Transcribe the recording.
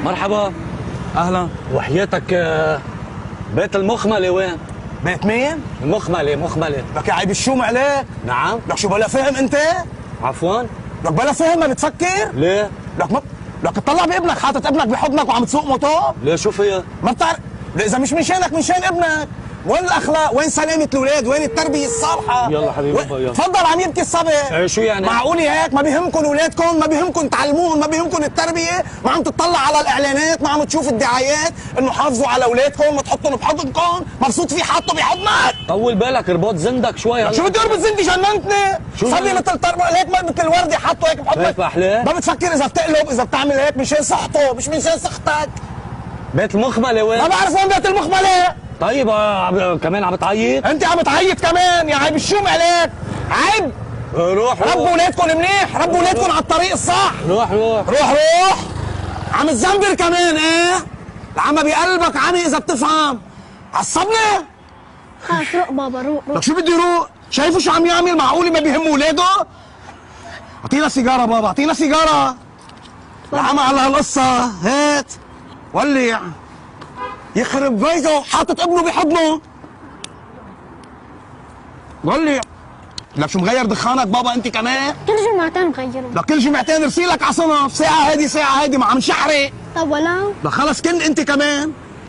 مرحبا. اهلا. وحياتك بيت المخملة وين؟ بيت مين؟ مخملة. لك يا عيب الشوم عليك. نعم. لك شو بلا فهم انت؟ عفوا. لك بلا فهم ما بتفكر؟ ليه؟ لك تطلع بابنك حاطط ابنك بحضنك وعم تسوق موتور؟ ليه شو فيها؟ ما بتعرف اذا مش من شانك من شان ابنك. وين الاخلاق؟ وين سلامة الاولاد؟ وين التربية الصالحة؟ يلا حبيبي بابا يلا. تفضل عم يبكي الصبي. شو يعني؟ معقول هيك ما بيهمكم اولادكم؟ ما بيهمكم تعلموهم؟ ما بيهمكم التربية؟ ما عم تطلع على الاعلانات؟ ما عم تشوف الدعايات انه حافظوا على اولادكم وتحطهم بحضنكم؟ مبسوط فيه حاطه بحضنك؟ طول بالك اربط زندك شوي. شو بدي اربط زندي؟ جننتني. صبي مثل هيك مثل الوردة حاطه هيك بحضنك. كيف احلى؟ ما بتفكر اذا بتقلب اذا بتعمل هيك من شان صحته مش من شان سختك. بيت المخملة وين؟ ما بعرف وين بيت المخملة. طيب كمان عم تعيط؟ انت عم تعيط كمان يا عيب الشوم عليك. عيب. روح ربوا اولادكم منيح، ربوا اولادكم على الطريق الصح. روح. روح. عم تزنبر كمان ايه؟ العمى بقلبك عمي اذا بتفهم. عصبني. خلص روق بابا روق. لك شو بدي روق؟ شايفه شو عم يعمل؟ معقول ما بيهم اولاده؟ اعطينا سيجاره بابا، اعطينا سيجاره. العمى على هالقصه، هات. ولع. يخرب بيته حاطط ابنه بحضنه. ولع. لك شو مغير دخانك بابا انت كمان؟ كل جمعتين مغيرهم. لك كل جمعتين ارسي لك على صنف، ساعة هادي ساعة هادي ما عم نشحرق. طب ولو؟ لك خلص كن انت كمان.